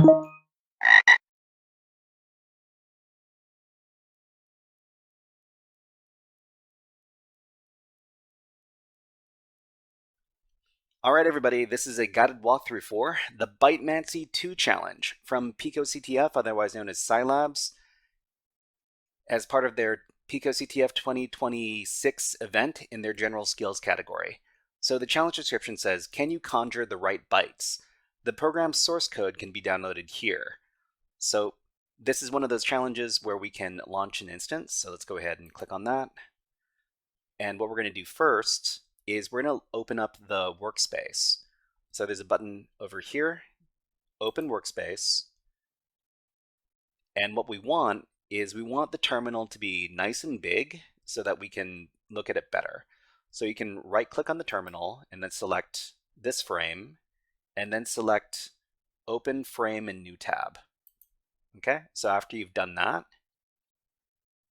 All right, everybody, this is a guided walkthrough for the Bytemancy 2 challenge from picoCTF, otherwise known as Cylabs, as part of their picoCTF 2026 event in their general skills category. So the challenge description says, can you conjure the right bytes? The program's source code can be downloaded here. So this is one of those challenges where we can launch an instance. So let's go ahead and click on that. And what we're going to do first is we're going to open up the workspace. So there's a button over here, open workspace. And what we want is we want the terminal to be nice and big so that we can look at it better. So you can right click on the terminal and then select this frame and then select open frame in new tab. Okay, so after you've done that,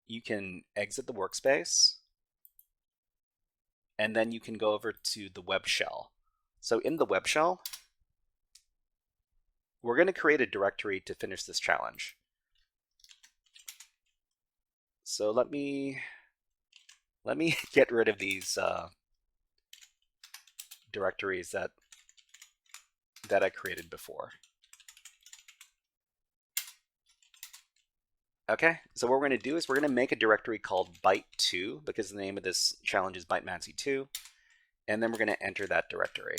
you can exit the workspace and then you can go over to the web shell. So in the web shell, we're going to create a directory to finish this challenge. So let me get rid of these directories that I created before. Okay, so what we're going to do is we're going to make a directory called Byte2 because the name of this challenge is Bytemancy 2, and then we're going to enter that directory.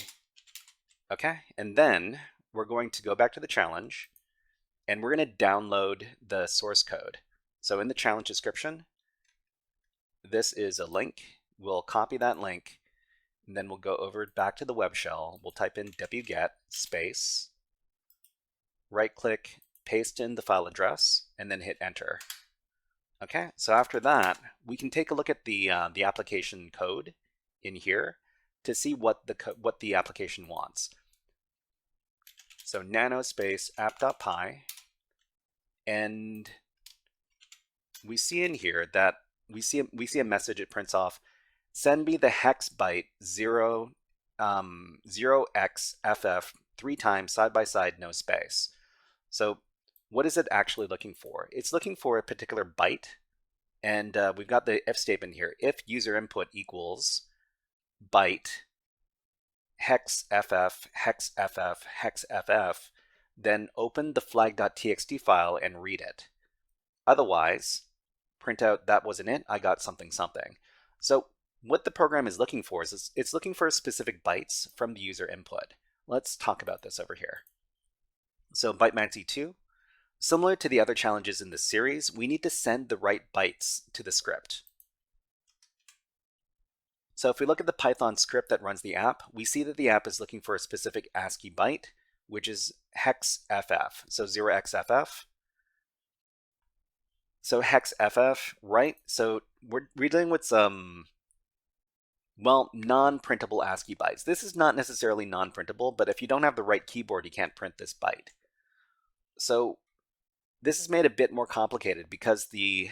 Okay, and then we're going to go back to the challenge and we're going to download the source code. So in the challenge description, this is a link. We'll copy that link and then we'll go over back to the web shell. We'll type in wget space, right click, paste in the file address, and then hit enter. Okay, so after that, we can take a look at the application code in here to see what the application wants. So nano space app.py, and we see in here that we see a message. It prints off, send me the hex byte 0xff 3 times side by side, no space. So what is it actually looking for? It's looking for a particular byte, and we've got the if statement here. If user input equals byte hex ff hex ff hex ff, then open the flag.txt file and read it. Otherwise, print out that wasn't it, I got something something. So what the program is looking for is it's looking for specific bytes from the user input. Let's talk about this over here. So Bytemancy 2, similar to the other challenges in this series, we need to send the right bytes to the script. So if we look at the Python script that runs the app, we see that the app is looking for a specific ASCII byte, which is hex ff, so 0xff. So hex ff, right? So we're dealing with some, well, non-printable ASCII bytes. This is not necessarily non-printable, but if you don't have the right keyboard, you can't print this byte. So this is made a bit more complicated because the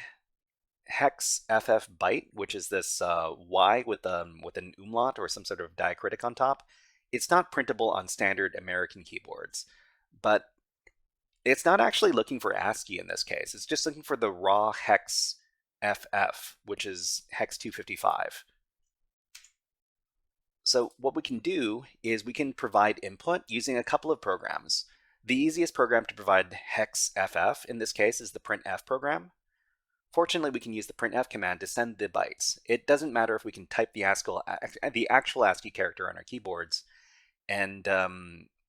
hex ff byte, which is this y with an umlaut or some sort of diacritic on top, it's not printable on standard American keyboards. But it's not actually looking for ASCII in this case. It's just looking for the raw hex ff, which is hex 255. So what we can do is we can provide input using a couple of programs. The easiest program to provide hex ff in this case is the printf program. Fortunately, we can use the printf command to send the bytes. It doesn't matter if we can type the actual ASCII character on our keyboards, and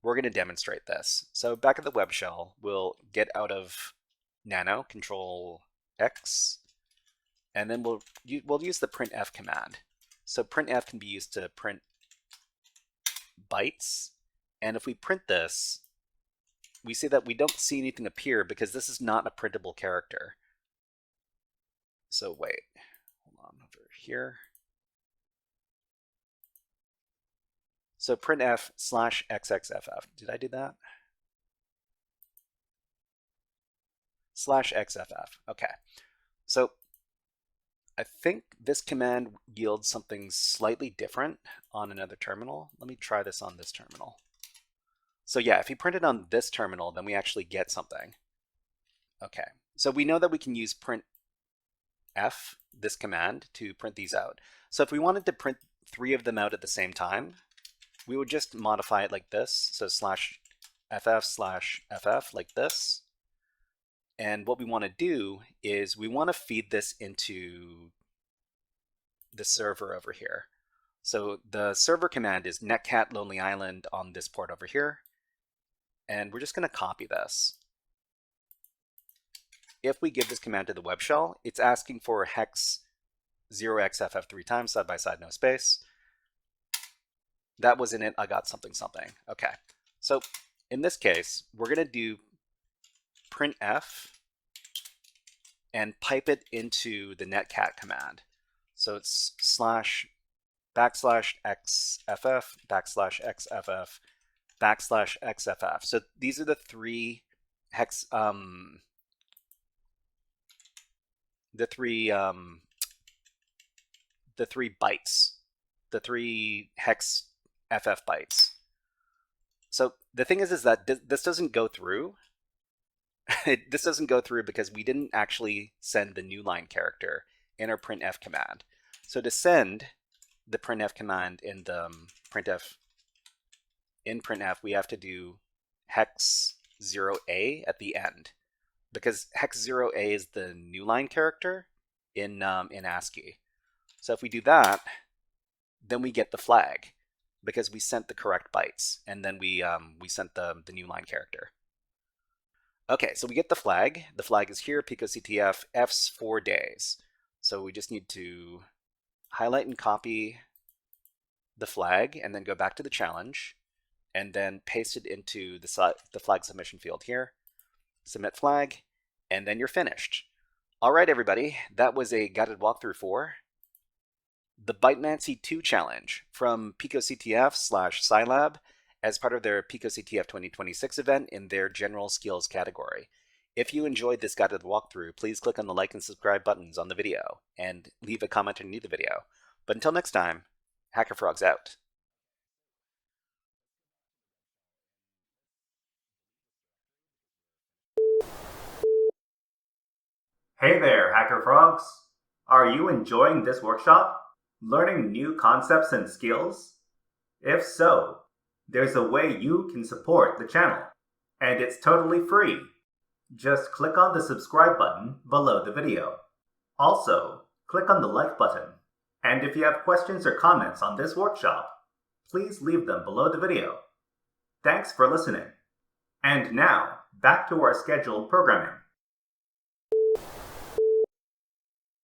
we're going to demonstrate this. So back at the web shell, we'll get out of nano, Control X, and then we'll use the printf command. So printf can be used to print bytes, and if we print this, we see that we don't see anything appear because this is not a printable character. So wait, hold on over here. So printf /xxff. Did I do that? /xff. Okay. So I think this command yields something slightly different on another terminal. Let me try this on this terminal. So yeah, if we print it on this terminal, then we actually get something. Okay, so we know that we can use printf, this command, to print these out. So if we wanted to print 3 of them out at the same time, we would just modify it like this. So /ff/ff like this. And what we want to do is we want to feed this into the server over here. So the server command is netcat lonely island on this port over here. And we're just going to copy this. If we give this command to the web shell, it's asking for hex 0xff 3 times, side by side, no space. That was in it, I got something something. Okay, so in this case, we're going to do printf and pipe it into the netcat command. So it's /\xff /xff. So these are the 3 hex the 3 bytes, the 3 hex ff bytes. So the thing is that this doesn't go through. This doesn't go through because we didn't actually send the new line character in our printf command. So to send the printf command in the printf, we have to do hex 0a at the end, because hex 0a is the new line character in ASCII. So if we do that, then we get the flag because we sent the correct bytes, and then we sent the new line character. Okay, so we get the flag. The flag is here, picoCTF, F's 4 days. So we just need to highlight and copy the flag, and then go back to the challenge, and then paste it into the flag submission field here. Submit flag, and then you're finished. All right, everybody, that was a guided walkthrough for the Bytemancy 2 challenge from picoCTF/Cylab as part of their picoCTF 2026 event in their general skills category. If you enjoyed this guided walkthrough, please click on the like and subscribe buttons on the video and leave a comment underneath the video. But until next time, HackerFrogs out. Hey there, HackerFrogs! Are you enjoying this workshop? Learning new concepts and skills? If so, there's a way you can support the channel, and it's totally free. Just click on the subscribe button below the video. Also, click on the like button. And if you have questions or comments on this workshop, please leave them below the video. Thanks for listening. And now, back to our scheduled programming.